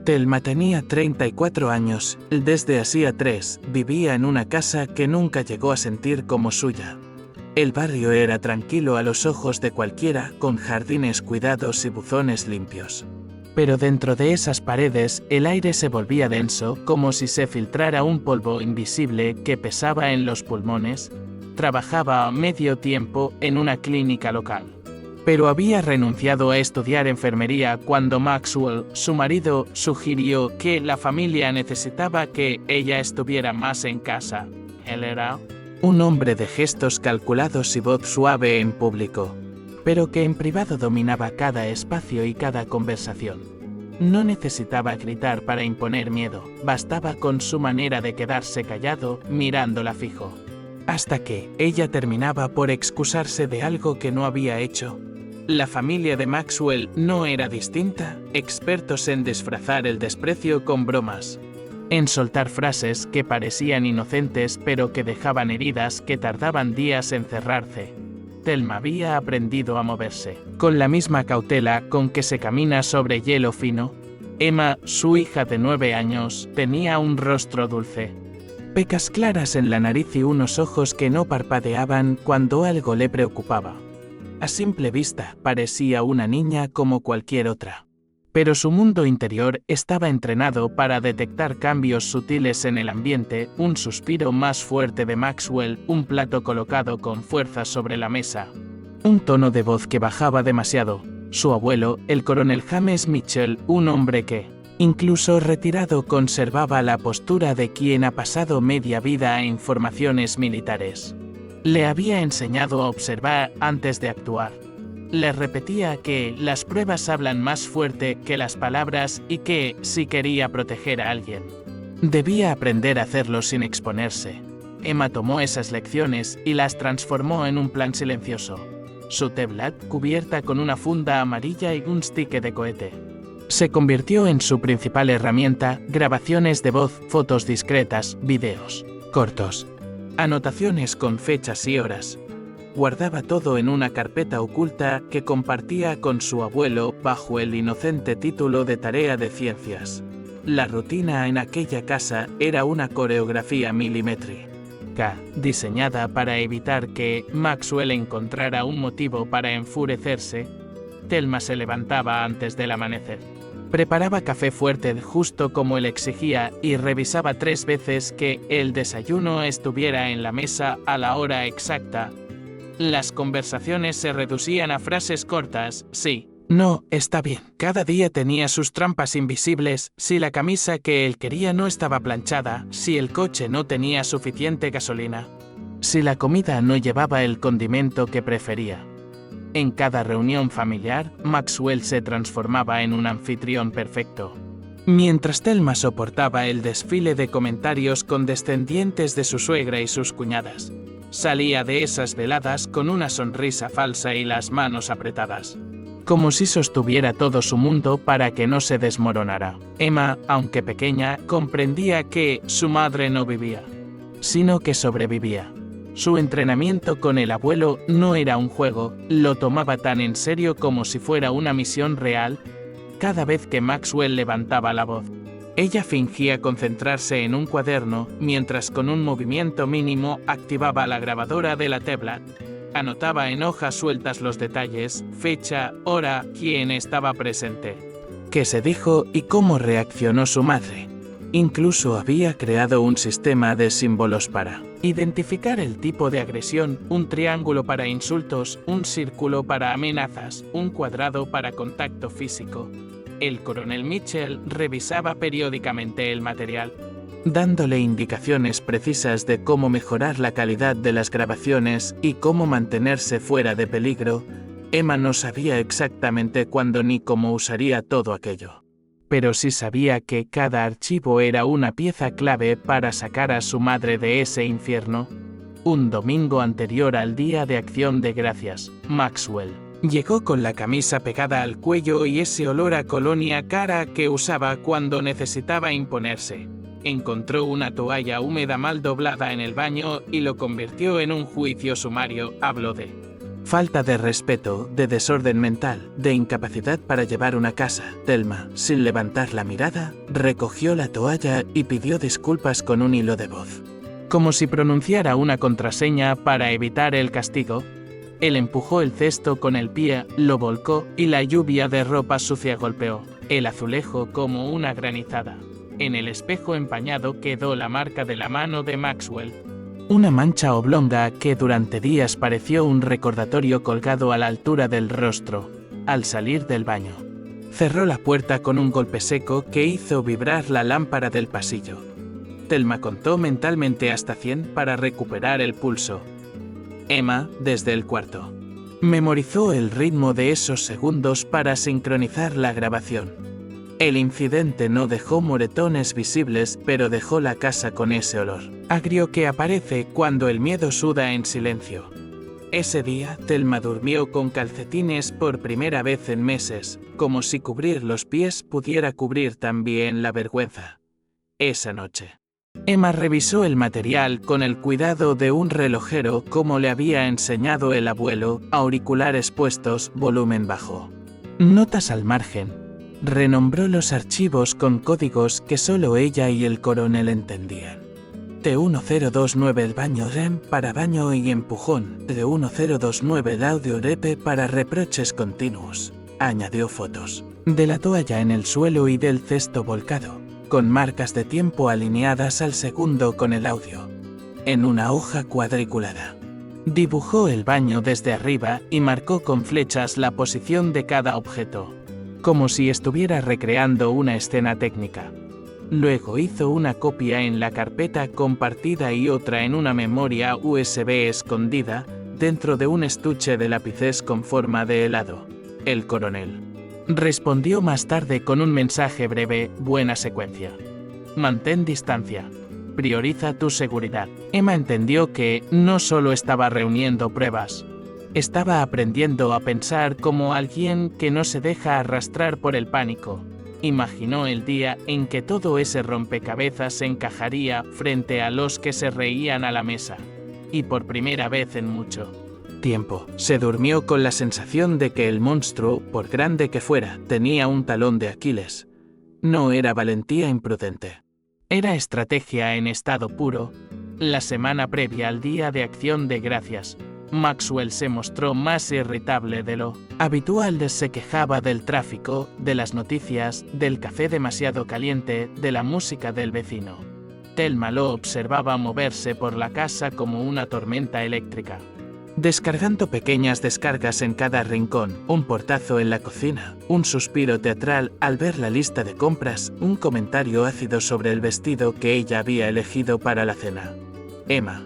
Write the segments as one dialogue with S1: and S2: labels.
S1: Thelma tenía 34 años, desde hacía 3, vivía en una casa que nunca llegó a sentir como suya. El barrio era tranquilo a los ojos de cualquiera, con jardines cuidados y buzones limpios. Pero dentro de esas paredes, el aire se volvía denso, como si se filtrara un polvo invisible que pesaba en los pulmones. Trabajaba a medio tiempo en una clínica local. Pero había renunciado a estudiar enfermería cuando Maxwell, su marido, sugirió que la familia necesitaba que ella estuviera más en casa. Él era un hombre de gestos calculados y voz suave en público, pero que en privado dominaba cada espacio y cada conversación. No necesitaba gritar para imponer miedo, bastaba con su manera de quedarse callado, mirándola fijo. Hasta que ella terminaba por excusarse de algo que no había hecho. La familia de Maxwell no era distinta, expertos en disfrazar el desprecio con bromas, en soltar frases que parecían inocentes pero que dejaban heridas que tardaban días en cerrarse. Thelma había aprendido a moverse, con la misma cautela con que se camina sobre hielo fino. Emma, su hija de 9 años, tenía un rostro dulce, pecas claras en la nariz y unos ojos que no parpadeaban cuando algo le preocupaba. A simple vista, parecía una niña como cualquier otra. Pero su mundo interior estaba entrenado para detectar cambios sutiles en el ambiente, un suspiro más fuerte de Maxwell, un plato colocado con fuerza sobre la mesa, un tono de voz que bajaba demasiado. Su abuelo, el coronel James Mitchell, un hombre que, incluso retirado, conservaba la postura de quien ha pasado media vida en formaciones militares. Le había enseñado a observar antes de actuar. Le repetía que las pruebas hablan más fuerte que las palabras y que, si quería proteger a alguien, debía aprender a hacerlo sin exponerse. Emma tomó esas lecciones y las transformó en un plan silencioso. Su tablet, cubierta con una funda amarilla y un stick de cohete, se convirtió en su principal herramienta: grabaciones de voz, fotos discretas, videos cortos, anotaciones con fechas y horas. Guardaba todo en una carpeta oculta que compartía con su abuelo bajo el inocente título de tarea de ciencias. La rutina en aquella casa era una coreografía milimétrica, diseñada para evitar que Maxwell encontrara un motivo para enfurecerse. Thelma se levantaba antes del amanecer. Preparaba café fuerte justo como él exigía y revisaba 3 veces que el desayuno estuviera en la mesa a la hora exacta. Las conversaciones se reducían a frases cortas: sí, no, está bien. Cada día tenía sus trampas invisibles: si la camisa que él quería no estaba planchada, si el coche no tenía suficiente gasolina, si la comida no llevaba el condimento que prefería. En cada reunión familiar, Maxwell se transformaba en un anfitrión perfecto. Mientras Thelma soportaba el desfile de comentarios condescendientes de su suegra y sus cuñadas, salía de esas veladas con una sonrisa falsa y las manos apretadas, como si sostuviera todo su mundo para que no se desmoronara. Emma, aunque pequeña, comprendía que su madre no vivía, sino que sobrevivía. Su entrenamiento con el abuelo no era un juego, lo tomaba tan en serio como si fuera una misión real. Cada vez que Maxwell levantaba la voz, ella fingía concentrarse en un cuaderno, mientras con un movimiento mínimo activaba la grabadora de la tablet. Anotaba en hojas sueltas los detalles: fecha, hora, quién estaba presente, qué se dijo y cómo reaccionó su madre. Incluso había creado un sistema de símbolos para identificar el tipo de agresión: un triángulo para insultos, un círculo para amenazas, un cuadrado para contacto físico. El coronel Mitchell revisaba periódicamente el material, dándole indicaciones precisas de cómo mejorar la calidad de las grabaciones y cómo mantenerse fuera de peligro. Emma no sabía exactamente cuándo ni cómo usaría todo aquello, pero sí sabía que cada archivo era una pieza clave para sacar a su madre de ese infierno. Un domingo anterior al Día de Acción de Gracias, Maxwell llegó con la camisa pegada al cuello y ese olor a colonia cara que usaba cuando necesitaba imponerse. Encontró una toalla húmeda mal doblada en el baño y lo convirtió en un juicio sumario. Habló de Falta de respeto, de desorden mental, de incapacidad para llevar una casa. Thelma, sin levantar la mirada, recogió la toalla y pidió disculpas con un hilo de voz. Como si pronunciara una contraseña para evitar el castigo. Él empujó el cesto con el pie, lo volcó y la lluvia de ropa sucia golpeó el azulejo como una granizada. En el espejo empañado quedó la marca de la mano de Maxwell. Una mancha oblonga que durante días pareció un recordatorio colgado a la altura del rostro. Al salir del baño, cerró la puerta con un golpe seco que hizo vibrar la lámpara del pasillo. Thelma contó mentalmente hasta 100 para recuperar el pulso. Emma, desde el cuarto, memorizó el ritmo de esos segundos para sincronizar la grabación. El incidente no dejó moretones visibles, pero dejó la casa con ese olor agrio que aparece cuando el miedo suda en silencio. Ese día, Thelma durmió con calcetines por primera vez en meses, como si cubrir los pies pudiera cubrir también la vergüenza. Esa noche, Emma revisó el material con el cuidado de un relojero como le había enseñado el abuelo, auriculares puestos, volumen bajo. Notas al margen. Renombró los archivos con códigos que solo ella y el coronel entendían. T1029 el baño REM para baño y empujón, T1029 el audio REP para reproches continuos. Añadió fotos de la toalla en el suelo y del cesto volcado, con marcas de tiempo alineadas al segundo con el audio, en una hoja cuadriculada. Dibujó el baño desde arriba y marcó con flechas la posición de cada objeto, como si estuviera recreando una escena técnica. Luego hizo una copia en la carpeta compartida y otra en una memoria USB escondida, dentro de un estuche de lápices con forma de helado. El coronel respondió más tarde con un mensaje breve: buena secuencia. Mantén distancia. Prioriza tu seguridad. Emma entendió que no solo estaba reuniendo pruebas, estaba aprendiendo a pensar como alguien que no se deja arrastrar por el pánico. Imaginó el día en que todo ese rompecabezas encajaría frente a los que se reían a la mesa. Y por primera vez en mucho tiempo, se durmió con la sensación de que el monstruo, por grande que fuera, tenía un talón de Aquiles. No era valentía imprudente. Era estrategia en estado puro. La semana previa al Día de Acción de Gracias, Maxwell se mostró más irritable de lo habitual. Se quejaba del tráfico, de las noticias, del café demasiado caliente, de la música del vecino. Thelma lo observaba moverse por la casa como una tormenta eléctrica, descargando pequeñas descargas en cada rincón, un portazo en la cocina, un suspiro teatral al ver la lista de compras, un comentario ácido sobre el vestido que ella había elegido para la cena. Emma,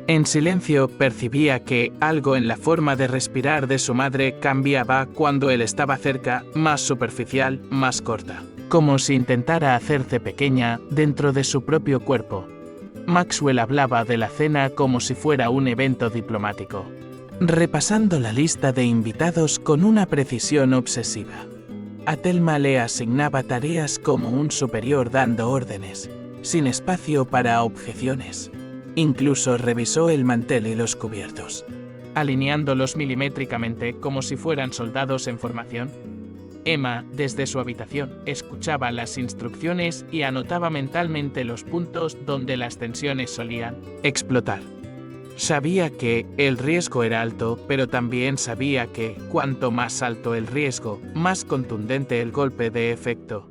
S1: en silencio, percibía que algo en la forma de respirar de su madre cambiaba cuando él estaba cerca, más superficial, más corta, como si intentara hacerse pequeña dentro de su propio cuerpo. Maxwell hablaba de la cena como si fuera un evento diplomático, repasando la lista de invitados con una precisión obsesiva. A Thelma le asignaba tareas como un superior dando órdenes, sin espacio para objeciones. Incluso revisó el mantel y los cubiertos, alineándolos milimétricamente como si fueran soldados en formación. Emma, desde su habitación, escuchaba las instrucciones y anotaba mentalmente los puntos donde las tensiones solían explotar. Sabía que el riesgo era alto, pero también sabía que, cuanto más alto el riesgo, más contundente el golpe de efecto.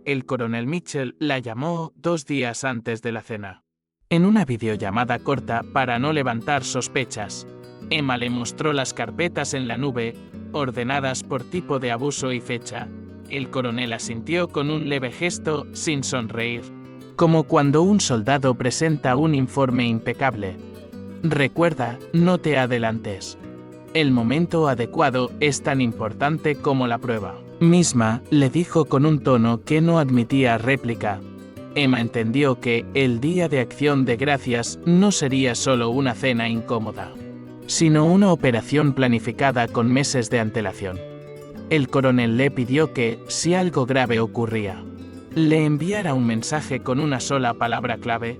S1: El coronel Mitchell la llamó 2 días antes de la cena. En una videollamada corta para no levantar sospechas, Emma le mostró las carpetas en la nube, ordenadas por tipo de abuso y fecha. El coronel asintió con un leve gesto, sin sonreír, como cuando un soldado presenta un informe impecable. Recuerda, no te adelantes. El momento adecuado es tan importante como la prueba misma, le dijo con un tono que no admitía réplica. Emma entendió que el Día de Acción de Gracias no sería solo una cena incómoda, sino una operación planificada con meses de antelación. El coronel le pidió que, si algo grave ocurría, le enviara un mensaje con una sola palabra clave: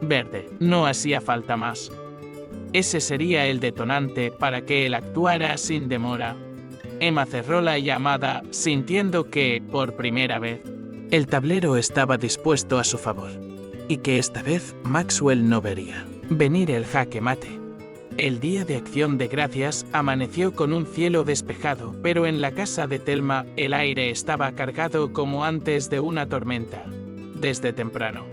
S1: verde. No hacía falta más. Ese sería el detonante para que él actuara sin demora. Emma cerró la llamada, sintiendo que, por primera vez, el tablero estaba dispuesto a su favor, y que esta vez Maxwell no vería venir el jaque mate. El día de Acción de Gracias amaneció con un cielo despejado, pero en la casa de Thelma el aire estaba cargado como antes de una tormenta, desde temprano.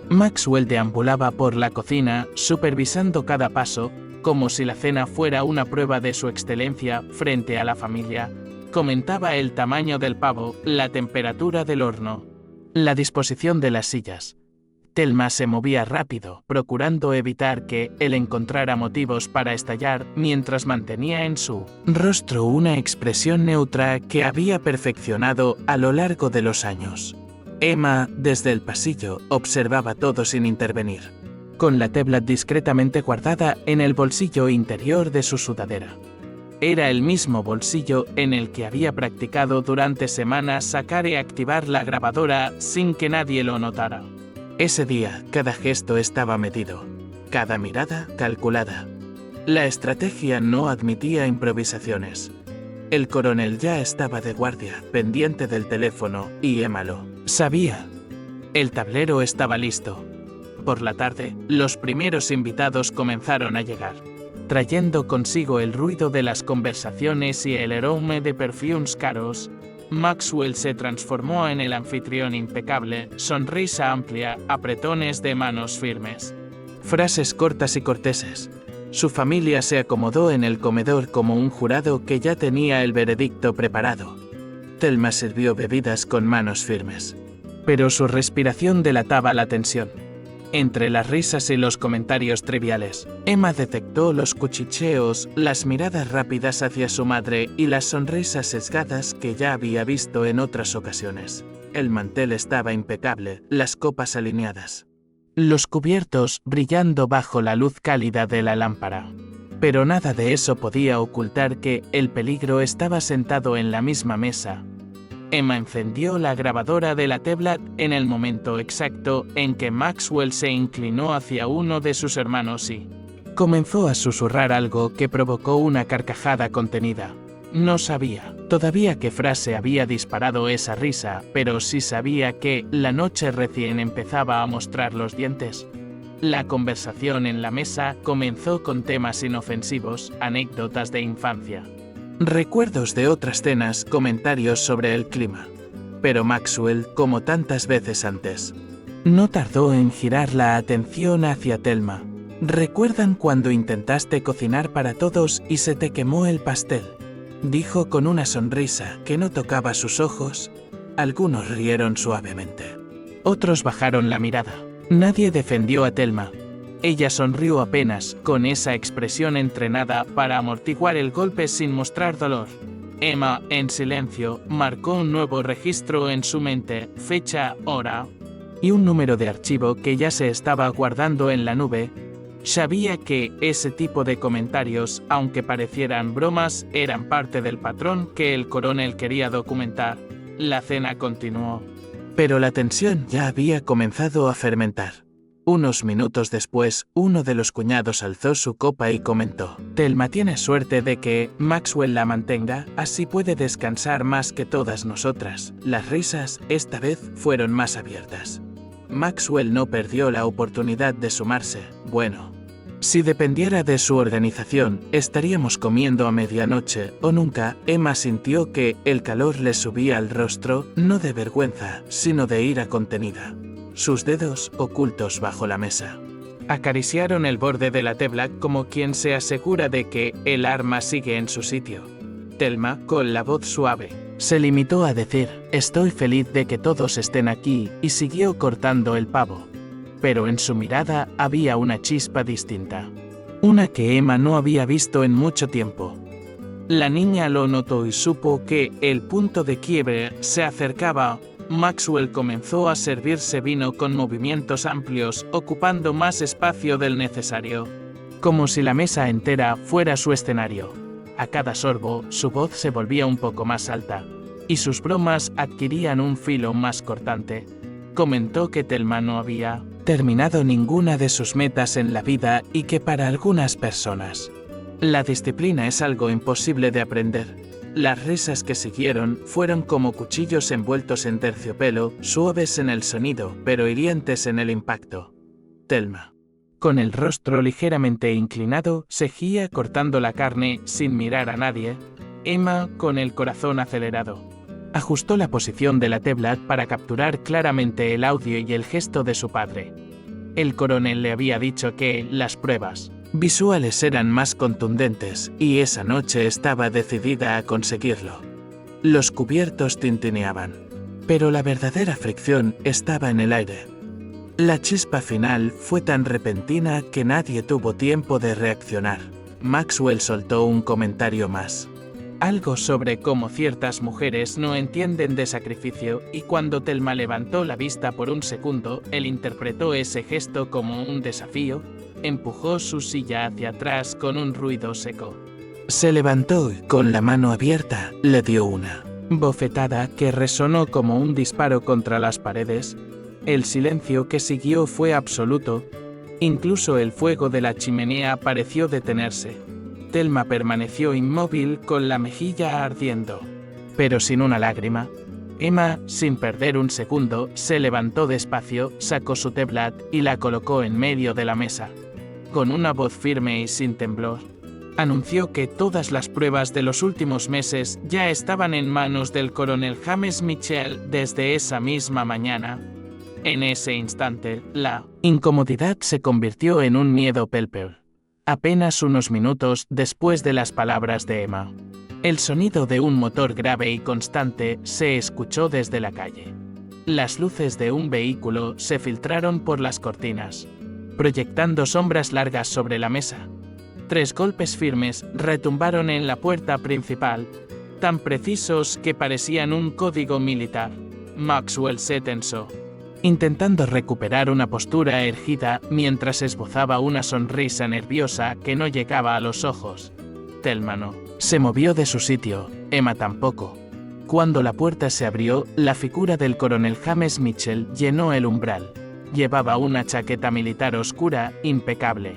S1: Maxwell deambulaba por la cocina, supervisando cada paso, como si la cena fuera una prueba de su excelencia frente a la familia. Comentaba el tamaño del pavo, la temperatura del horno, la disposición de las sillas. Thelma se movía rápido, procurando evitar que él encontrara motivos para estallar, mientras mantenía en su rostro una expresión neutra que había perfeccionado a lo largo de los años. Emma, desde el pasillo, observaba todo sin intervenir, con la tablet discretamente guardada en el bolsillo interior de su sudadera. Era el mismo bolsillo en el que había practicado durante semanas sacar y activar la grabadora sin que nadie lo notara. Ese día, cada gesto estaba medido, cada mirada calculada. La estrategia no admitía improvisaciones. El coronel ya estaba de guardia, pendiente del teléfono, y Emma lo sabía. El tablero estaba listo. Por la tarde, los primeros invitados comenzaron a llegar, trayendo consigo el ruido de las conversaciones y el aroma de perfumes caros. Maxwell se transformó en el anfitrión impecable, sonrisa amplia, apretones de manos firmes, frases cortas y corteses. Su familia se acomodó en el comedor como un jurado que ya tenía el veredicto preparado. Thelma sirvió bebidas con manos firmes, pero su respiración delataba la tensión. Entre las risas y los comentarios triviales, Emma detectó los cuchicheos, las miradas rápidas hacia su madre y las sonrisas sesgadas que ya había visto en otras ocasiones. El mantel estaba impecable, las copas alineadas, los cubiertos brillando bajo la luz cálida de la lámpara. Pero nada de eso podía ocultar que el peligro estaba sentado en la misma mesa. Emma encendió la grabadora de la tablet en el momento exacto en que Maxwell se inclinó hacia uno de sus hermanos y comenzó a susurrar algo que provocó una carcajada contenida. No sabía todavía qué frase había disparado esa risa, pero sí sabía que la noche recién empezaba a mostrar los dientes. La conversación en la mesa comenzó con temas inofensivos, anécdotas de infancia, recuerdos de otras cenas, comentarios sobre el clima. Pero Maxwell, como tantas veces antes, no tardó en girar la atención hacia Thelma. ¿Recuerdan cuando intentaste cocinar para todos y se te quemó el pastel?, dijo con una sonrisa que no tocaba sus ojos. Algunos rieron suavemente. Otros bajaron la mirada. Nadie defendió a Thelma. Ella sonrió apenas, con esa expresión entrenada para amortiguar el golpe sin mostrar dolor. Emma, en silencio, marcó un nuevo registro en su mente, fecha, hora y un número de archivo que ya se estaba guardando en la nube. Sabía que ese tipo de comentarios, aunque parecieran bromas, eran parte del patrón que el coronel quería documentar. La cena continuó, pero la tensión ya había comenzado a fermentar. Unos minutos después, uno de los cuñados alzó su copa y comentó: «Thelma tiene suerte de que Maxwell la mantenga, así puede descansar más que todas nosotras». Las risas, esta vez, fueron más abiertas. Maxwell no perdió la oportunidad de sumarse. Bueno, si dependiera de su organización, estaríamos comiendo a medianoche o nunca. Emma sintió que el calor le subía al rostro, no de vergüenza, sino de ira contenida. Sus dedos, ocultos bajo la mesa, acariciaron el borde de la tablet como quien se asegura de que el arma sigue en su sitio. Thelma, con la voz suave, se limitó a decir: «Estoy feliz de que todos estén aquí», y siguió cortando el pavo. Pero en su mirada había una chispa distinta, una que Emma no había visto en mucho tiempo. La niña lo notó y supo que el punto de quiebre se acercaba. Maxwell comenzó a servirse vino con movimientos amplios, ocupando más espacio del necesario, como si la mesa entera fuera su escenario. A cada sorbo, su voz se volvía un poco más alta, y sus bromas adquirían un filo más cortante. Comentó que Thelma no había terminado ninguna de sus metas en la vida y que para algunas personas la disciplina es algo imposible de aprender. Las risas que siguieron fueron como cuchillos envueltos en terciopelo, suaves en el sonido, pero hirientes en el impacto. Thelma, con el rostro ligeramente inclinado, seguía cortando la carne sin mirar a nadie. Emma, con el corazón acelerado, ajustó la posición de la tablet para capturar claramente el audio y el gesto de su padre. El coronel le había dicho que las pruebas visuales eran más contundentes, y esa noche estaba decidida a conseguirlo. Los cubiertos tintineaban, pero la verdadera fricción estaba en el aire. La chispa final fue tan repentina que nadie tuvo tiempo de reaccionar. Maxwell soltó un comentario más. Algo sobre cómo ciertas mujeres no entienden de sacrificio, y cuando Thelma levantó la vista por un segundo, él interpretó ese gesto como un desafío. Empujó su silla hacia atrás con un ruido seco. Se levantó y, con la mano abierta, le dio una bofetada que resonó como un disparo contra las paredes. El silencio que siguió fue absoluto. Incluso el fuego de la chimenea pareció detenerse. Thelma permaneció inmóvil con la mejilla ardiendo, pero sin una lágrima. Emma, sin perder un segundo, se levantó despacio, sacó su tablet y la colocó en medio de la mesa. Con una voz firme y sin temblor, anunció que todas las pruebas de los últimos meses ya estaban en manos del coronel James Mitchell desde esa misma mañana. En ese instante, la incomodidad se convirtió en un miedo palpable. Apenas unos minutos después de las palabras de Emma, el sonido de un motor grave y constante se escuchó desde la calle. Las luces de un vehículo se filtraron por las cortinas, proyectando sombras largas sobre la mesa. 3 golpes firmes retumbaron en la puerta principal, tan precisos que parecían un código militar. Maxwell se tensó, intentando recuperar una postura erguida mientras esbozaba una sonrisa nerviosa que no llegaba a los ojos. Thelma no se movió de su sitio, Emma tampoco. Cuando la puerta se abrió, la figura del coronel James Mitchell llenó el umbral. Llevaba una chaqueta militar oscura, impecable,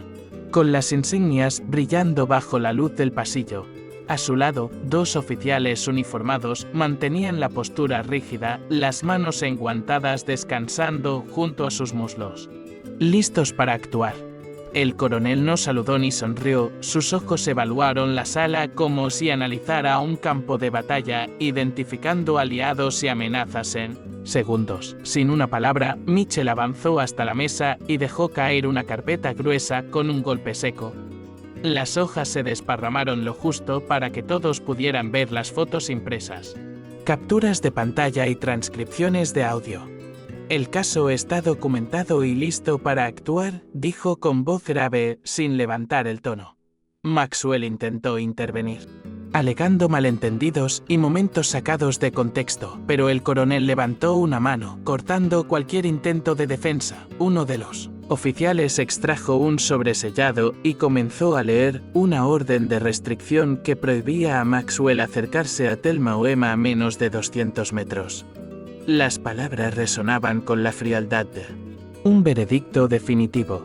S1: con las insignias brillando bajo la luz del pasillo. A su lado, 2 oficiales uniformados mantenían la postura rígida, las manos enguantadas descansando junto a sus muslos, listos para actuar. El coronel no saludó ni sonrió, sus ojos evaluaron la sala como si analizara un campo de batalla, identificando aliados y amenazas en segundos. Sin una palabra, Mitchell avanzó hasta la mesa y dejó caer una carpeta gruesa con un golpe seco. Las hojas se desparramaron lo justo para que todos pudieran ver las fotos impresas, capturas de pantalla y transcripciones de audio. El caso está documentado y listo para actuar, dijo con voz grave, sin levantar el tono. Maxwell intentó intervenir, alegando malentendidos y momentos sacados de contexto, pero el coronel levantó una mano, cortando cualquier intento de defensa. Uno de los oficiales extrajo un sobresellado y comenzó a leer una orden de restricción que prohibía a Maxwell acercarse a Thelma o Emma a menos de 200 metros. Las palabras resonaban con la frialdad de un veredicto definitivo.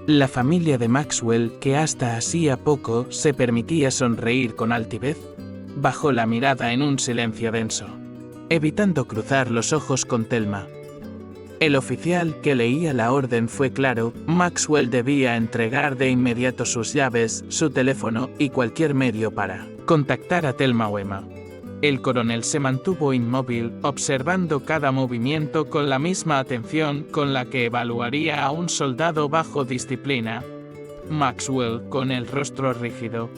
S1: La familia de Maxwell, que hasta hacía poco se permitía sonreír con altivez, bajó la mirada en un silencio denso, evitando cruzar los ojos con Thelma. El oficial que leía la orden fue claro: Maxwell debía entregar de inmediato sus llaves, su teléfono y cualquier medio para contactar a Thelma o Emma. El coronel se mantuvo inmóvil, observando cada movimiento con la misma atención con la que evaluaría a un soldado bajo disciplina. Maxwell, con el rostro rígido,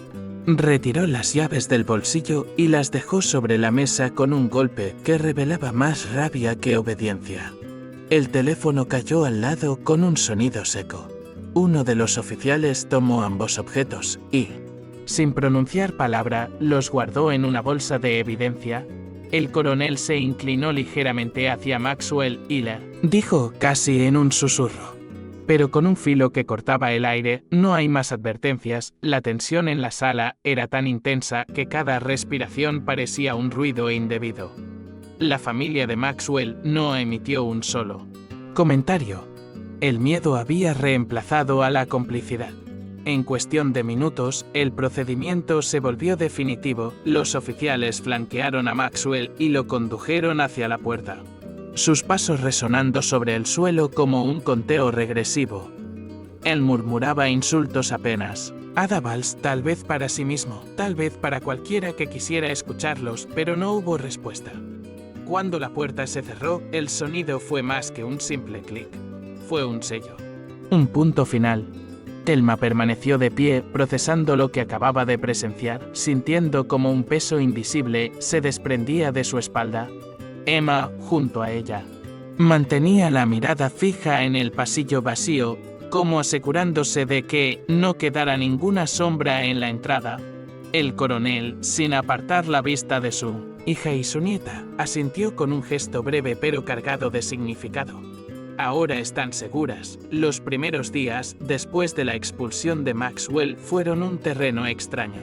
S1: retiró las llaves del bolsillo y las dejó sobre la mesa con un golpe que revelaba más rabia que obediencia. El teléfono cayó al lado con un sonido seco. Uno de los oficiales tomó ambos objetos y, sin pronunciar palabra, los guardó en una bolsa de evidencia. El coronel se inclinó ligeramente hacia Maxwell y le dijo casi en un susurro, pero con un filo que cortaba el aire: no hay más advertencias. La tensión en la sala era tan intensa que cada respiración parecía un ruido indebido. La familia de Maxwell no emitió un solo comentario. El miedo había reemplazado a la complicidad. En cuestión de minutos, el procedimiento se volvió definitivo. Los oficiales flanquearon a Maxwell y lo condujeron hacia la puerta, sus pasos resonando sobre el suelo como un conteo regresivo. Él murmuraba insultos apenas audibles, tal vez para sí mismo, tal vez para cualquiera que quisiera escucharlos, pero no hubo respuesta. Cuando la puerta se cerró, el sonido fue más que un simple clic. Fue un sello. Un punto final. Thelma permaneció de pie, procesando lo que acababa de presenciar, sintiendo como un peso invisible se desprendía de su espalda. Emma, junto a ella, mantenía la mirada fija en el pasillo vacío, como asegurándose de que no quedara ninguna sombra en la entrada. El coronel, sin apartar la vista de su hija y su nieta, asintió con un gesto breve pero cargado de significado. Ahora están seguras. Los primeros días, después de la expulsión de Maxwell, fueron un terreno extraño.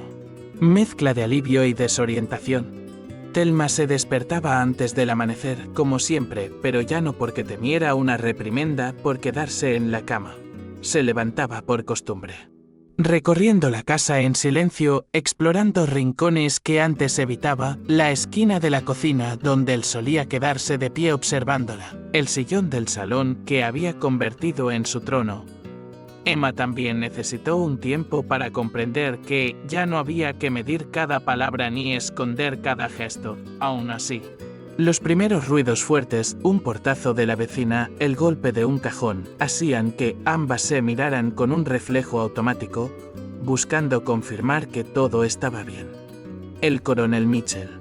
S1: Mezcla de alivio y desorientación. Thelma se despertaba antes del amanecer, como siempre, pero ya no porque temiera una reprimenda por quedarse en la cama. Se levantaba por costumbre. Recorriendo la casa en silencio, explorando rincones que antes evitaba, la esquina de la cocina donde él solía quedarse de pie observándola, el sillón del salón que había convertido en su trono. Emma también necesitó un tiempo para comprender que ya no había que medir cada palabra ni esconder cada gesto. Aún así, los primeros ruidos fuertes, un portazo de la vecina, el golpe de un cajón, hacían que ambas se miraran con un reflejo automático, buscando confirmar que todo estaba bien. El coronel Mitchell,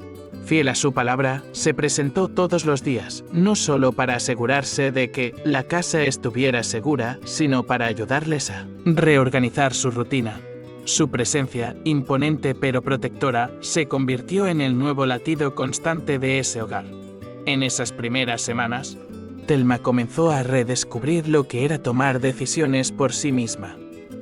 S1: fiel a su palabra, se presentó todos los días, no solo para asegurarse de que la casa estuviera segura, sino para ayudarles a reorganizar su rutina. Su presencia, imponente pero protectora, se convirtió en el nuevo latido constante de ese hogar. En esas primeras semanas, Thelma comenzó a redescubrir lo que era tomar decisiones por sí misma.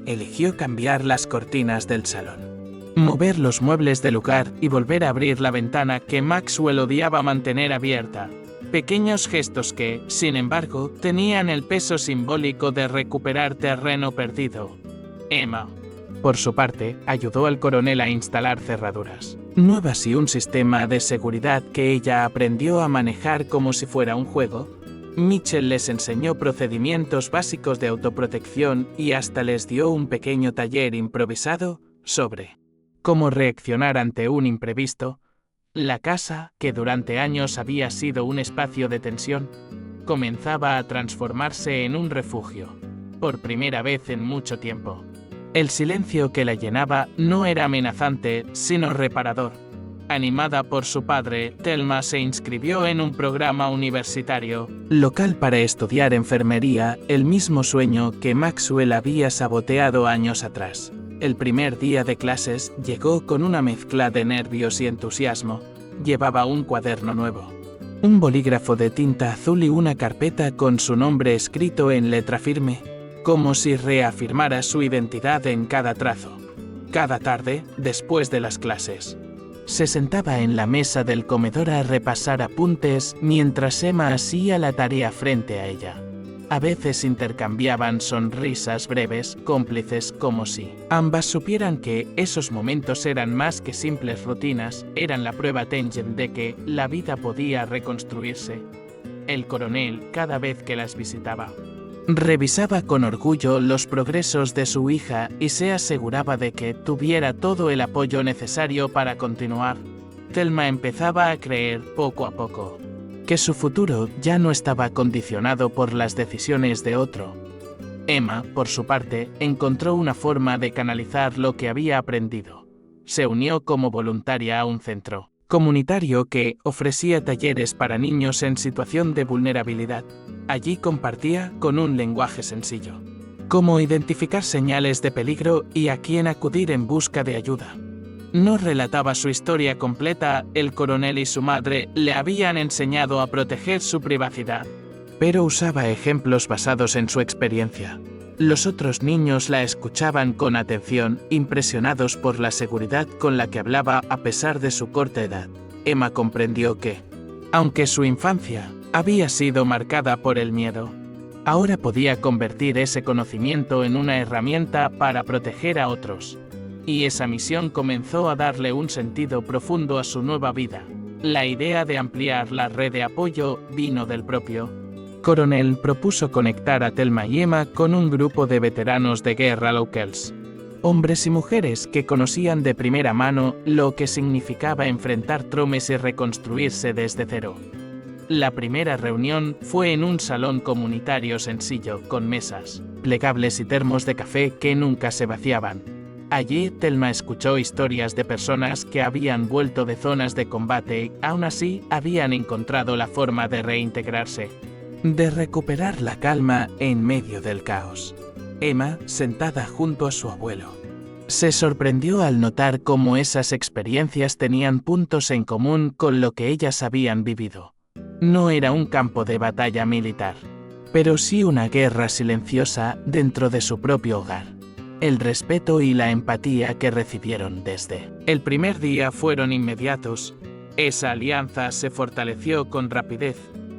S1: Eligió cambiar las cortinas del salón, mover los muebles del lugar y volver a abrir la ventana que Maxwell odiaba mantener abierta. Pequeños gestos que, sin embargo, tenían el peso simbólico de recuperar terreno perdido. Emma, por su parte, ayudó al coronel a instalar cerraduras nuevas y un sistema de seguridad que ella aprendió a manejar como si fuera un juego. Mitchell les enseñó procedimientos básicos de autoprotección y hasta les dio un pequeño taller improvisado sobre cómo reaccionar ante un imprevisto. La casa, que durante años había sido un espacio de tensión, comenzaba a transformarse en un refugio, por primera vez en mucho tiempo. El silencio que la llenaba no era amenazante, sino reparador. Animada por su padre, Thelma se inscribió en un programa universitario local para estudiar enfermería, el mismo sueño que Maxwell había saboteado años atrás. El primer día de clases llegó con una mezcla de nervios y entusiasmo. Llevaba un cuaderno nuevo, un bolígrafo de tinta azul y una carpeta con su nombre escrito en letra firme, como si reafirmara su identidad en cada trazo. Cada tarde, después de las clases, se sentaba en la mesa del comedor a repasar apuntes mientras Emma hacía la tarea frente a ella. A veces intercambiaban sonrisas breves, cómplices, como si ambas supieran que esos momentos eran más que simples rutinas, eran la prueba tangible de que la vida podía reconstruirse. El coronel, cada vez que las visitaba, revisaba con orgullo los progresos de su hija y se aseguraba de que tuviera todo el apoyo necesario para continuar. Thelma empezaba a creer, poco a poco, que su futuro ya no estaba condicionado por las decisiones de otro. Emma, por su parte, encontró una forma de canalizar lo que había aprendido. Se unió como voluntaria a un centro comunitario que ofrecía talleres para niños en situación de vulnerabilidad. Allí compartía, con un lenguaje sencillo, cómo identificar señales de peligro y a quién acudir en busca de ayuda. No relataba su historia completa, el coronel y su madre le habían enseñado a proteger su privacidad, pero usaba ejemplos basados en su experiencia. Los otros niños la escuchaban con atención, impresionados por la seguridad con la que hablaba a pesar de su corta edad. Emma comprendió que, aunque su infancia había sido marcada por el miedo, Ahora podía convertir ese conocimiento en una herramienta para proteger a otros. Y esa misión comenzó a darle un sentido profundo a su nueva vida. La idea de ampliar la red de apoyo vino del propio coronel. Propuso conectar a Thelma y Emma con un grupo de veteranos de guerra locals. Hombres y mujeres que conocían de primera mano lo que significaba enfrentar traumas y reconstruirse desde cero. La primera reunión fue en un salón comunitario sencillo, con mesas plegables y termos de café que nunca se vaciaban. Allí, Thelma escuchó historias de personas que habían vuelto de zonas de combate y, aún así, habían encontrado la forma de reintegrarse, de recuperar la calma en medio del caos. Emma, sentada junto a su abuelo, se sorprendió al notar cómo esas experiencias tenían puntos en común con lo que ellas habían vivido. No era un campo de batalla militar, pero sí una guerra silenciosa dentro de su propio hogar. El respeto y la empatía que recibieron desde el primer día fueron inmediatos. Esa alianza se fortaleció con rapidez.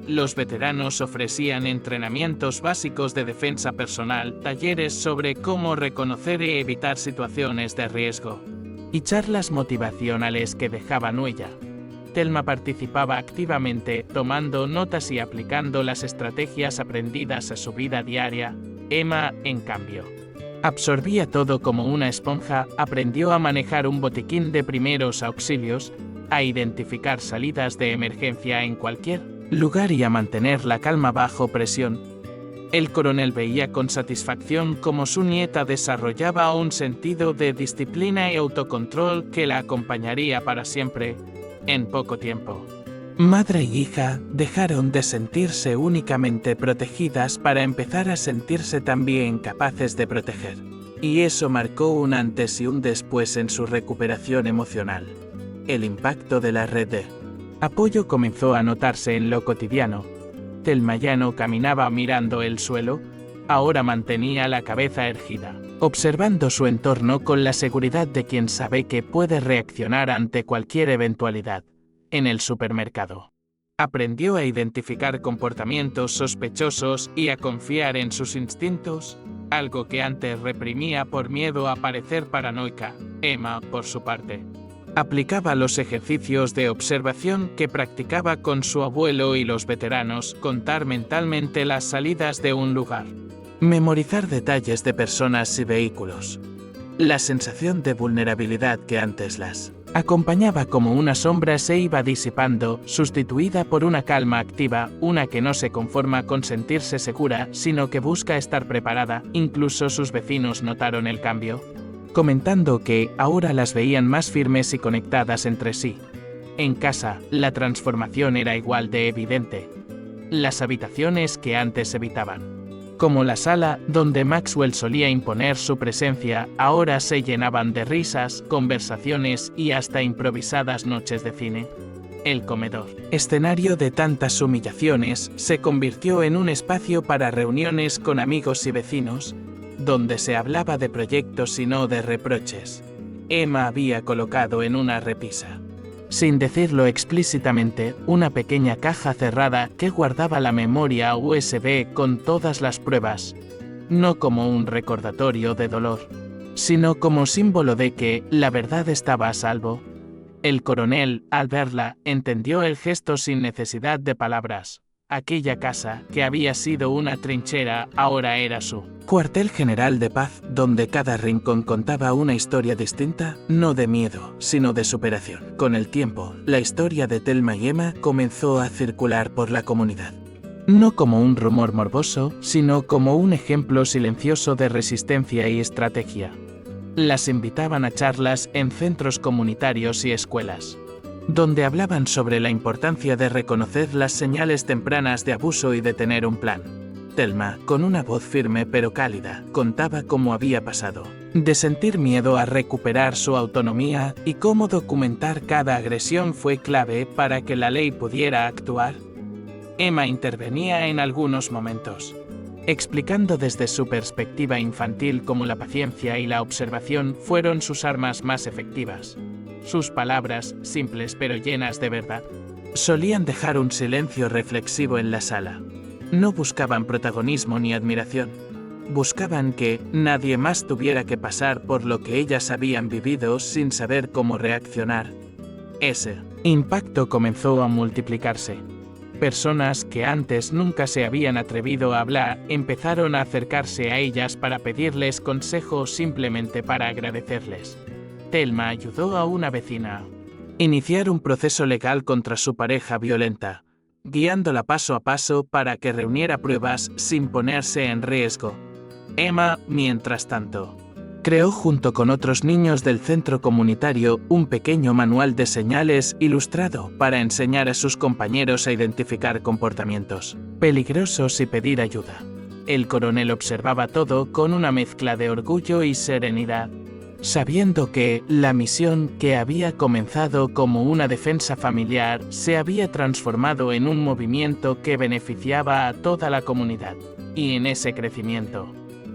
S1: Los veteranos ofrecían entrenamientos básicos de defensa personal, talleres sobre cómo reconocer y evitar situaciones de riesgo, y charlas motivacionales que dejaban huella. Thelma participaba activamente, tomando notas y aplicando las estrategias aprendidas a su vida diaria. Emma, en cambio, absorbía todo como una esponja. Aprendió a manejar un botiquín de primeros auxilios, a identificar salidas de emergencia en cualquier lugar y a mantener la calma bajo presión. El coronel veía con satisfacción cómo su nieta desarrollaba un sentido de disciplina y autocontrol que la acompañaría para siempre. En poco tiempo, madre y hija dejaron de sentirse únicamente protegidas para empezar a sentirse también capaces de proteger. Y eso marcó un antes y un después en su recuperación emocional. El impacto de la red de apoyo comenzó a notarse en lo cotidiano. Thelma ya no caminaba mirando el suelo, ahora mantenía la cabeza erguida, observando su entorno con la seguridad de quien sabe que puede reaccionar ante cualquier eventualidad. En el supermercado, aprendió a identificar comportamientos sospechosos y a confiar en sus instintos, algo que antes reprimía por miedo a parecer paranoica. Emma, por su parte, aplicaba los ejercicios de observación que practicaba con su abuelo y los veteranos, contar mentalmente las salidas de un lugar, memorizar detalles de personas y vehículos. La sensación de vulnerabilidad que antes las acompañaba como una sombra se iba disipando, sustituida por una calma activa, una que no se conforma con sentirse segura, sino que busca estar preparada. Incluso sus vecinos notaron el cambio, comentando que ahora las veían más firmes y conectadas entre sí. En casa, la transformación era igual de evidente. Las habitaciones que antes evitaban, como la sala donde Maxwell solía imponer su presencia, ahora se llenaban de risas, conversaciones y hasta improvisadas noches de cine. El comedor, escenario de tantas humillaciones, se convirtió en un espacio para reuniones con amigos y vecinos, donde se hablaba de proyectos y no de reproches. Emma había colocado en una repisa, sin decirlo explícitamente, una pequeña caja cerrada que guardaba la memoria USB con todas las pruebas, no como un recordatorio de dolor, sino como símbolo de que la verdad estaba a salvo. El coronel, al verla, entendió el gesto sin necesidad de palabras. Aquella casa, que había sido una trinchera, ahora era su cuartel general de paz, donde cada rincón contaba una historia distinta, no de miedo, sino de superación. Con el tiempo, la historia de Thelma y Emma comenzó a circular por la comunidad. No como un rumor morboso, sino como un ejemplo silencioso de resistencia y estrategia. Las invitaban a charlas en centros comunitarios y escuelas, donde hablaban sobre la importancia de reconocer las señales tempranas de abuso y de tener un plan. Thelma, con una voz firme pero cálida, contaba cómo había pasado de sentir miedo a recuperar su autonomía y cómo documentar cada agresión fue clave para que la ley pudiera actuar. Emma intervenía en algunos momentos, explicando desde su perspectiva infantil cómo la paciencia y la observación fueron sus armas más efectivas. Sus palabras, simples pero llenas de verdad, solían dejar un silencio reflexivo en la sala. No buscaban protagonismo ni admiración. Buscaban que nadie más tuviera que pasar por lo que ellas habían vivido sin saber cómo reaccionar. Ese impacto comenzó a multiplicarse. Personas que antes nunca se habían atrevido a hablar empezaron a acercarse a ellas para pedirles consejo o simplemente para agradecerles. Thelma ayudó a una vecina a iniciar un proceso legal contra su pareja violenta, guiándola paso a paso para que reuniera pruebas sin ponerse en riesgo. Emma, mientras tanto, creó junto con otros niños del centro comunitario un pequeño manual de señales ilustrado para enseñar a sus compañeros a identificar comportamientos peligrosos y pedir ayuda. El coronel observaba todo con una mezcla de orgullo y serenidad, sabiendo que la misión que había comenzado como una defensa familiar se había transformado en un movimiento que beneficiaba a toda la comunidad. Y en ese crecimiento,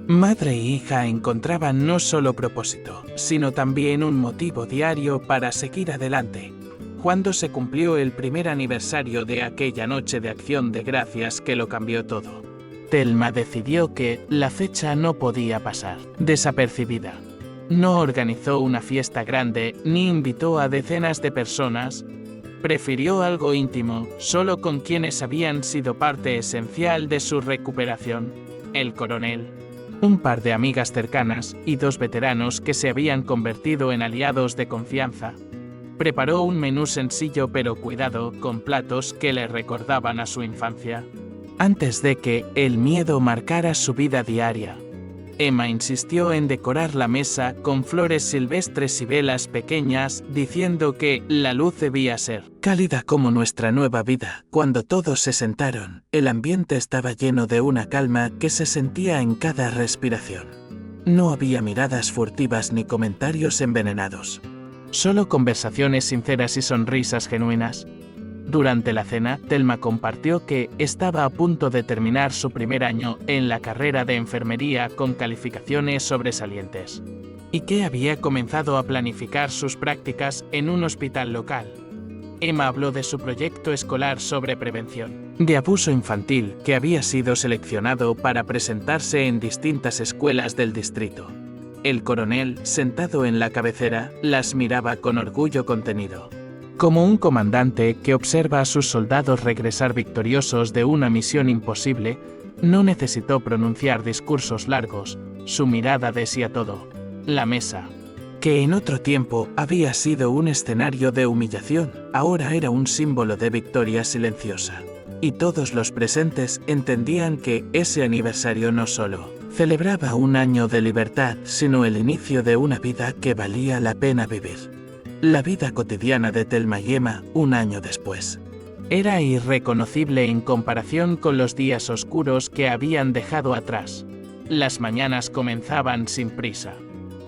S1: madre e hija encontraban no solo propósito, sino también un motivo diario para seguir adelante. Cuando se cumplió el primer aniversario de aquella noche de acción de gracias que lo cambió todo, Thelma decidió que la fecha no podía pasar desapercibida. No organizó una fiesta grande ni invitó a decenas de personas. Prefirió algo íntimo, solo con quienes habían sido parte esencial de su recuperación: el coronel, un par de amigas cercanas y 2 veteranos que se habían convertido en aliados de confianza. Preparó un menú sencillo pero cuidado, con platos que le recordaban a su infancia, antes de que el miedo marcara su vida diaria. Emma insistió en decorar la mesa con flores silvestres y velas pequeñas, diciendo que la luz debía ser cálida como nuestra nueva vida. Cuando todos se sentaron, el ambiente estaba lleno de una calma que se sentía en cada respiración. No había miradas furtivas ni comentarios envenenados. Solo conversaciones sinceras y sonrisas genuinas. Durante la cena, Thelma compartió que estaba a punto de terminar su primer año en la carrera de enfermería con calificaciones sobresalientes, y que había comenzado a planificar sus prácticas en un hospital local. Emma habló de su proyecto escolar sobre prevención de abuso infantil que había sido seleccionado para presentarse en distintas escuelas del distrito. El coronel, sentado en la cabecera, las miraba con orgullo contenido. Como un comandante que observa a sus soldados regresar victoriosos de una misión imposible, no necesitó pronunciar discursos largos. Su mirada decía todo. La mesa, que en otro tiempo había sido un escenario de humillación, ahora era un símbolo de victoria silenciosa. Y todos los presentes entendían que ese aniversario no solo celebraba un año de libertad, sino el inicio de una vida que valía la pena vivir. La vida cotidiana de Thelma y Emma, un año después, era irreconocible en comparación con los días oscuros que habían dejado atrás. Las mañanas comenzaban sin prisa,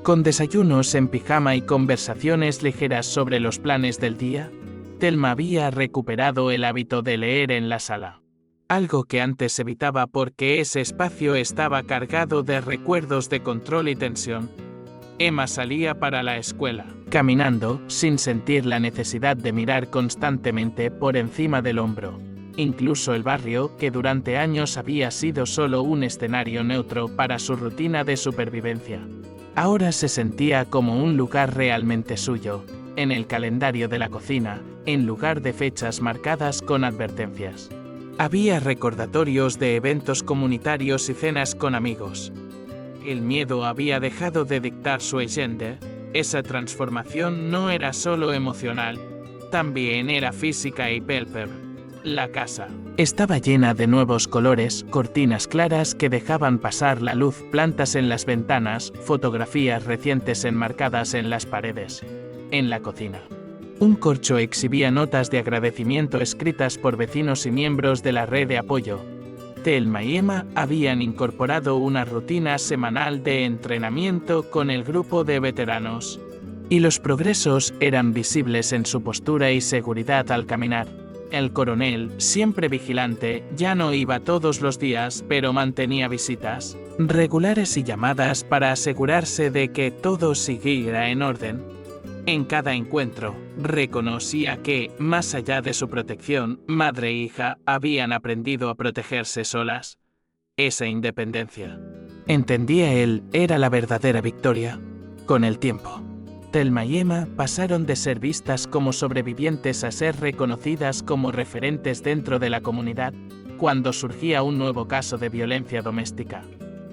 S1: con desayunos en pijama y conversaciones ligeras sobre los planes del día. Thelma había recuperado el hábito de leer en la sala, algo que antes evitaba porque ese espacio estaba cargado de recuerdos de control y tensión. Emma salía para la escuela, caminando, sin sentir la necesidad de mirar constantemente por encima del hombro. Incluso el barrio, que durante años había sido solo un escenario neutro para su rutina de supervivencia, ahora se sentía como un lugar realmente suyo. En el calendario de la cocina, en lugar de fechas marcadas con advertencias, había recordatorios de eventos comunitarios y cenas con amigos. El miedo había dejado de dictar su agenda. Esa transformación no era solo emocional, también era física y palpable. La casa estaba llena de nuevos colores, cortinas claras que dejaban pasar la luz, plantas en las ventanas, fotografías recientes enmarcadas en las paredes. En la cocina, un corcho exhibía notas de agradecimiento escritas por vecinos y miembros de la red de apoyo. Thelma y Emma habían incorporado una rutina semanal de entrenamiento con el grupo de veteranos, y los progresos eran visibles en su postura y seguridad al caminar. El coronel, siempre vigilante, ya no iba todos los días, pero mantenía visitas regulares y llamadas para asegurarse de que todo siguiera en orden. En cada encuentro, reconocía que, más allá de su protección, madre e hija habían aprendido a protegerse solas. Esa independencia, entendía él, era la verdadera victoria. Con el tiempo, Thelma y Emma pasaron de ser vistas como sobrevivientes a ser reconocidas como referentes dentro de la comunidad, cuando surgía un nuevo caso de violencia doméstica.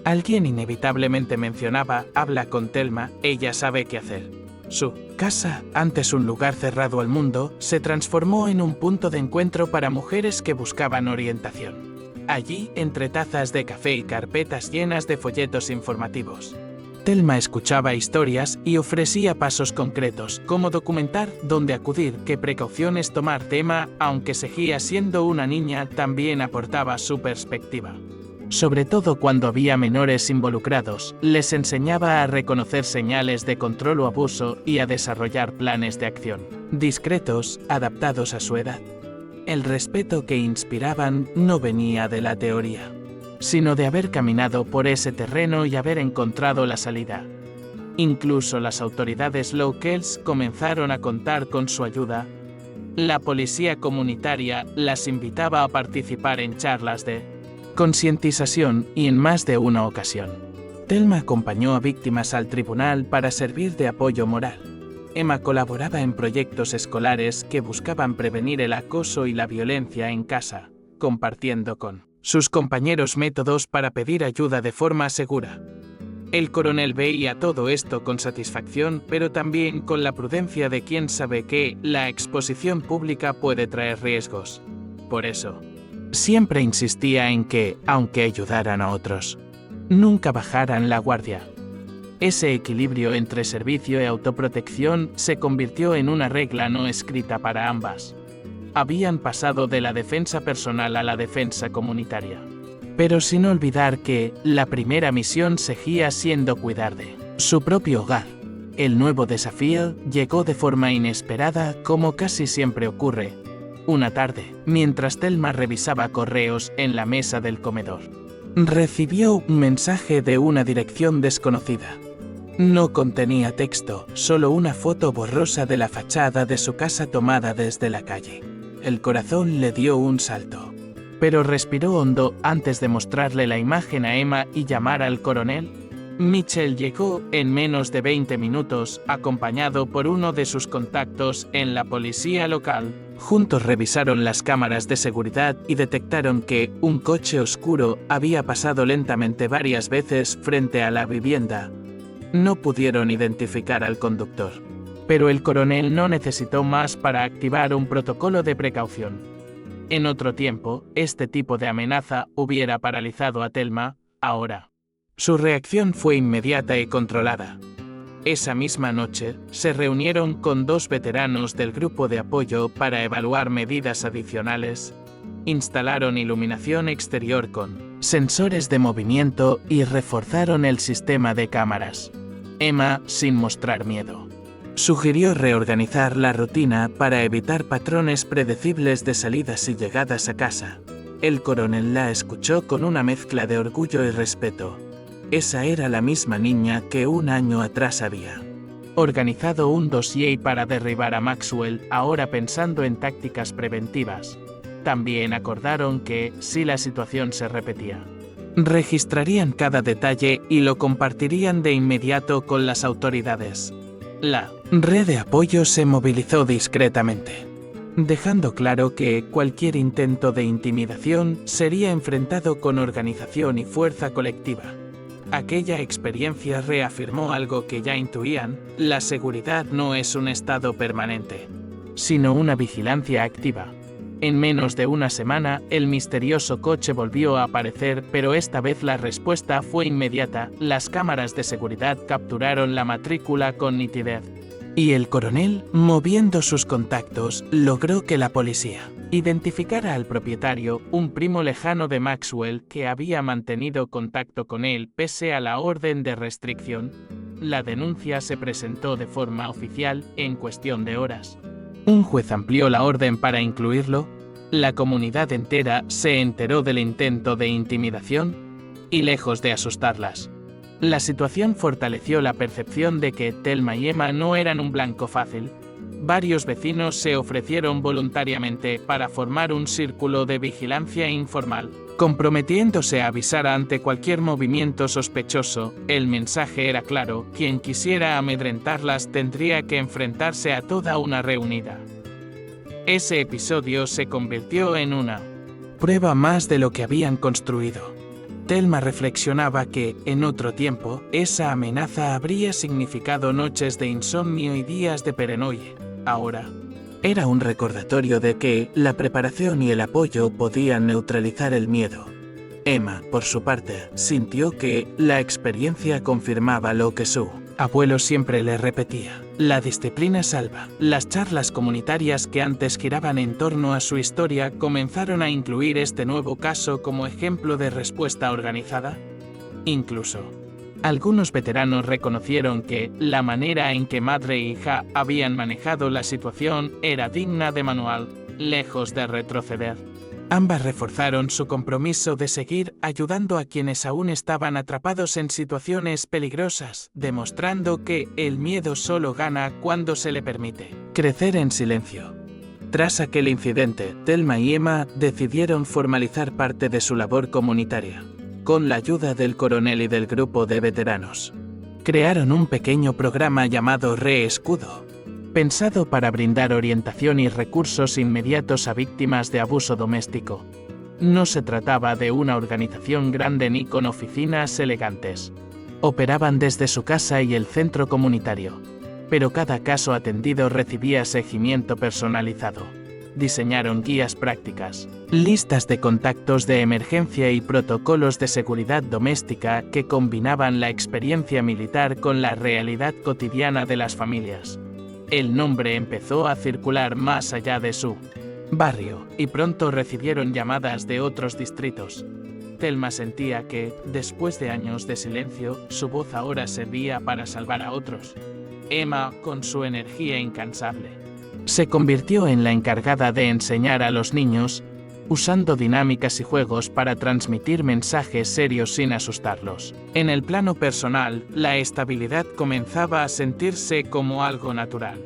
S1: Alguien inevitablemente mencionaba, habla con Thelma, ella sabe qué hacer. Su casa, antes un lugar cerrado al mundo, se transformó en un punto de encuentro para mujeres que buscaban orientación. Allí, entre tazas de café y carpetas llenas de folletos informativos, Thelma escuchaba historias y ofrecía pasos concretos, como documentar dónde acudir, qué precauciones tomar. Thelma, aunque seguía siendo una niña, también aportaba su perspectiva. Sobre todo cuando había menores involucrados, les enseñaba a reconocer señales de control o abuso y a desarrollar planes de acción, discretos, adaptados a su edad. El respeto que inspiraban no venía de la teoría, sino de haber caminado por ese terreno y haber encontrado la salida. Incluso las autoridades locales comenzaron a contar con su ayuda. La policía comunitaria las invitaba a participar en charlas de concientización y en más de una ocasión, Thelma acompañó a víctimas al tribunal para servir de apoyo moral. Emma colaboraba en proyectos escolares que buscaban prevenir el acoso y la violencia en casa, compartiendo con sus compañeros métodos para pedir ayuda de forma segura. El coronel veía todo esto con satisfacción, pero también con la prudencia de quien sabe que la exposición pública puede traer riesgos. Por eso, siempre insistía en que, aunque ayudaran a otros, nunca bajaran la guardia. Ese equilibrio entre servicio y autoprotección se convirtió en una regla no escrita para ambas. Habían pasado de la defensa personal a la defensa comunitaria, pero sin olvidar que la primera misión seguía siendo cuidar de su propio hogar. El nuevo desafío llegó de forma inesperada, como casi siempre ocurre. Una tarde, mientras Thelma revisaba correos en la mesa del comedor, recibió un mensaje de una dirección desconocida. No contenía texto, solo una foto borrosa de la fachada de su casa tomada desde la calle. El corazón le dio un salto, pero respiró hondo antes de mostrarle la imagen a Emma y llamar al coronel. Mitchell llegó en menos de 20 minutos, acompañado por uno de sus contactos en la policía local. Juntos revisaron las cámaras de seguridad y detectaron que un coche oscuro había pasado lentamente varias veces frente a la vivienda. No pudieron identificar al conductor, pero el coronel no necesitó más para activar un protocolo de precaución. En otro tiempo, este tipo de amenaza hubiera paralizado a Thelma. Ahora, su reacción fue inmediata y controlada. Esa misma noche, se reunieron con 2 veteranos del grupo de apoyo para evaluar medidas adicionales. Instalaron iluminación exterior con sensores de movimiento y reforzaron el sistema de cámaras. Emma, sin mostrar miedo, sugirió reorganizar la rutina para evitar patrones predecibles de salidas y llegadas a casa. El coronel la escuchó con una mezcla de orgullo y respeto. Esa era la misma niña que un año atrás había organizado un dossier para derribar a Maxwell, ahora pensando en tácticas preventivas. También acordaron que, si la situación se repetía, registrarían cada detalle y lo compartirían de inmediato con las autoridades. La red de apoyo se movilizó discretamente, dejando claro que cualquier intento de intimidación sería enfrentado con organización y fuerza colectiva. Aquella experiencia reafirmó algo que ya intuían: la seguridad no es un estado permanente, sino una vigilancia activa. En menos de una semana, el misterioso coche volvió a aparecer, pero esta vez la respuesta fue inmediata. Las cámaras de seguridad capturaron la matrícula con nitidez. Y el coronel, moviendo sus contactos, logró que la policía identificara al propietario, un primo lejano de Maxwell que había mantenido contacto con él pese a la orden de restricción. La denuncia se presentó de forma oficial en cuestión de horas. Un juez amplió la orden para incluirlo. La comunidad entera se enteró del intento de intimidación y, lejos de asustarlas, La situación fortaleció la percepción de que Thelma y Emma no eran un blanco fácil. Varios vecinos se ofrecieron voluntariamente para formar un círculo de vigilancia informal, comprometiéndose a avisar ante cualquier movimiento sospechoso. El mensaje era claro: quien quisiera amedrentarlas tendría que enfrentarse a toda una reunida. Ese episodio se convirtió en una prueba más de lo que habían construido. Thelma reflexionaba que, en otro tiempo, esa amenaza habría significado noches de insomnio y días de paranoia. Ahora, era un recordatorio de que la preparación y el apoyo podían neutralizar el miedo. Emma, por su parte, sintió que la experiencia confirmaba lo que su abuelo siempre le repetía: la disciplina salva. Las charlas comunitarias que antes giraban en torno a su historia comenzaron a incluir este nuevo caso como ejemplo de respuesta organizada. Incluso, algunos veteranos reconocieron que la manera en que madre e hija habían manejado la situación era digna de manual, lejos de retroceder. Ambas reforzaron su compromiso de seguir ayudando a quienes aún estaban atrapados en situaciones peligrosas, demostrando que el miedo solo gana cuando se le permite crecer en silencio. Tras aquel incidente, Thelma y Emma decidieron formalizar parte de su labor comunitaria. Con la ayuda del coronel y del grupo de veteranos, crearon un pequeño programa llamado Re-Escudo, pensado para brindar orientación y recursos inmediatos a víctimas de abuso doméstico. No se trataba de una organización grande ni con oficinas elegantes. Operaban desde su casa y el centro comunitario, pero cada caso atendido recibía seguimiento personalizado. Diseñaron guías prácticas, listas de contactos de emergencia y protocolos de seguridad doméstica que combinaban la experiencia militar con la realidad cotidiana de las familias. El nombre empezó a circular más allá de su barrio, y pronto recibieron llamadas de otros distritos. Thelma sentía que, después de años de silencio, su voz ahora servía para salvar a otros. Emma, con su energía incansable, se convirtió en la encargada de enseñar a los niños, usando dinámicas y juegos para transmitir mensajes serios sin asustarlos. En el plano personal, la estabilidad comenzaba a sentirse como algo natural.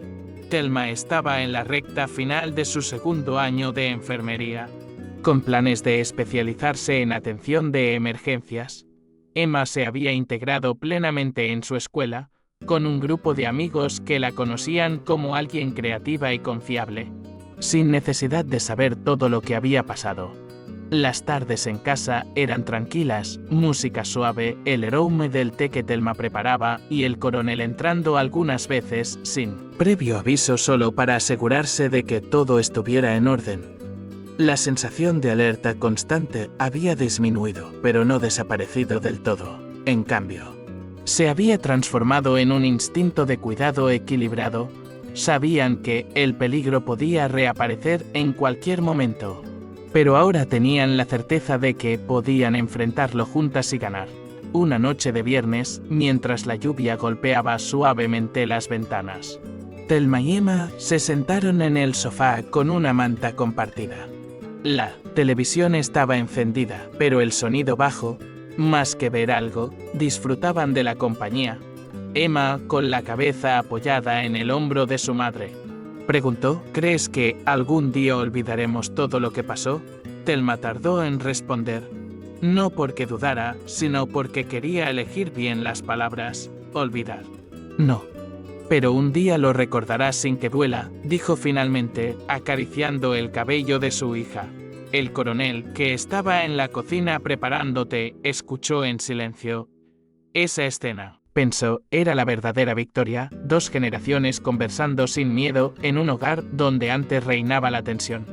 S1: Thelma estaba en la recta final de su segundo año de enfermería, con planes de especializarse en atención de emergencias. Emma se había integrado plenamente en su escuela, con un grupo de amigos que la conocían como alguien creativa y confiable, sin necesidad de saber todo lo que había pasado. Las tardes en casa eran tranquilas, música suave, el aroma del té que Thelma preparaba y el coronel entrando algunas veces sin previo aviso solo para asegurarse de que todo estuviera en orden. La sensación de alerta constante había disminuido, pero no desaparecido del todo. En cambio, se había transformado en un instinto de cuidado equilibrado. Sabían que el peligro podía reaparecer en cualquier momento, pero ahora tenían la certeza de que podían enfrentarlo juntas y ganar. Una noche de viernes, mientras la lluvia golpeaba suavemente las ventanas, Thelma y Emma se sentaron en el sofá con una manta compartida. La televisión estaba encendida, pero el sonido bajo. Más que ver algo, disfrutaban de la compañía. Emma, con la cabeza apoyada en el hombro de su madre, preguntó: ¿crees que algún día olvidaremos todo lo que pasó? Thelma tardó en responder. No porque dudara, sino porque quería elegir bien las palabras. Olvidar. No. Pero un día lo recordarás sin que duela, dijo finalmente, acariciando el cabello de su hija. El coronel, que estaba en la cocina preparando té, escuchó en silencio. Esa escena, pensó, era la verdadera victoria: 2 generaciones conversando sin miedo en un hogar donde antes reinaba la tensión.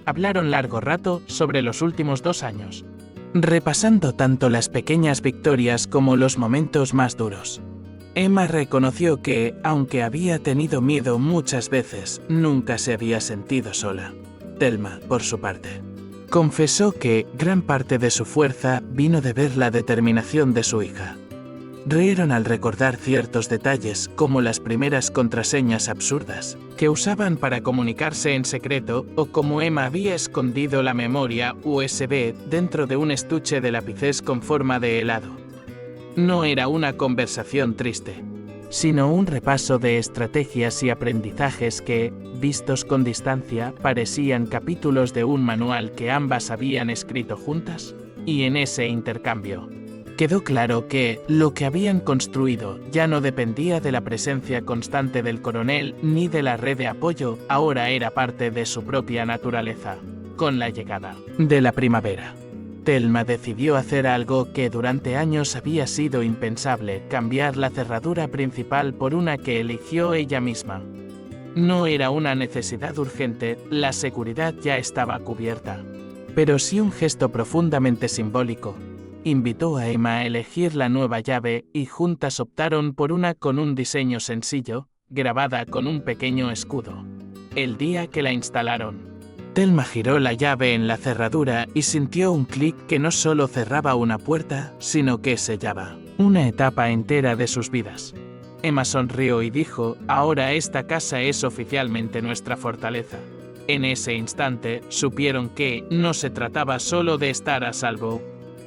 S1: Hablaron largo rato sobre los últimos 2 años, repasando tanto las pequeñas victorias como los momentos más duros. Emma reconoció que, aunque había tenido miedo muchas veces, nunca se había sentido sola. Thelma, por su parte, confesó que gran parte de su fuerza vino de ver la determinación de su hija. Rieron al recordar ciertos detalles, como las primeras contraseñas absurdas que usaban para comunicarse en secreto, o como Emma había escondido la memoria USB dentro de un estuche de lápices con forma de helado. No era una conversación triste, sino un repaso de estrategias y aprendizajes que, vistos con distancia, parecían capítulos de un manual que ambas habían escrito juntas. Y en ese intercambio, quedó claro que lo que habían construido ya no dependía de la presencia constante del coronel ni de la red de apoyo, ahora era parte de su propia naturaleza. Con la llegada de la primavera, Thelma decidió hacer algo que durante años había sido impensable: cambiar la cerradura principal por una que eligió ella misma. No era una necesidad urgente, la seguridad ya estaba cubierta. Pero sí un gesto profundamente simbólico. Invitó a Emma a elegir la nueva llave y juntas optaron por una con un diseño sencillo, grabada con un pequeño escudo. El día que la instalaron, Thelma giró la llave en la cerradura y sintió un clic que no solo cerraba una puerta, sino que sellaba una etapa entera de sus vidas. Emma sonrió y dijo: ahora esta casa es oficialmente nuestra fortaleza. En ese instante, supieron que no se trataba solo de estar a salvo,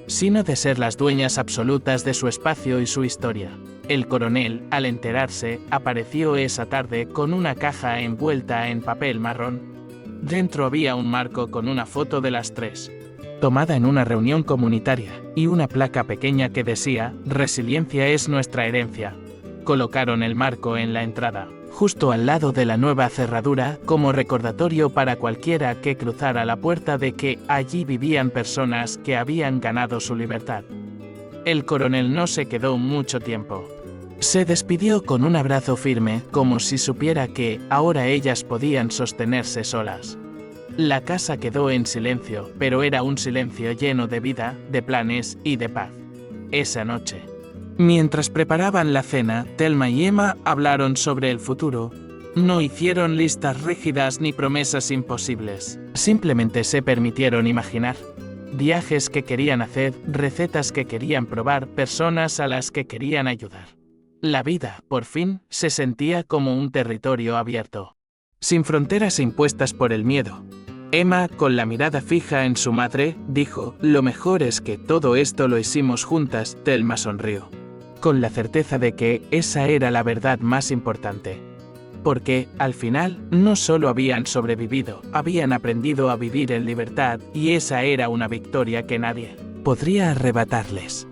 S1: sino de ser las dueñas absolutas de su espacio y su historia. El coronel, al enterarse, apareció esa tarde con una caja envuelta en papel marrón. Dentro había un marco con una foto de las tres, tomada en una reunión comunitaria, y una placa pequeña que decía: resiliencia es nuestra herencia. Colocaron el marco en la entrada, justo al lado de la nueva cerradura, como recordatorio para cualquiera que cruzara la puerta de que allí vivían personas que habían ganado su libertad. El coronel no se quedó mucho tiempo. Se despidió con un abrazo firme, como si supiera que ahora ellas podían sostenerse solas. La casa quedó en silencio, pero era un silencio lleno de vida, de planes y de paz. Esa noche, mientras preparaban la cena, Thelma y Emma hablaron sobre el futuro. No hicieron listas rígidas ni promesas imposibles. Simplemente se permitieron imaginar. Viajes que querían hacer, recetas que querían probar, personas a las que querían ayudar. La vida, por fin, se sentía como un territorio abierto, sin fronteras impuestas por el miedo. Emma, con la mirada fija en su madre, dijo: lo mejor es que todo esto lo hicimos juntas. Thelma sonrió, con la certeza de que esa era la verdad más importante. Porque, al final, no solo habían sobrevivido, habían aprendido a vivir en libertad, y esa era una victoria que nadie podría arrebatarles.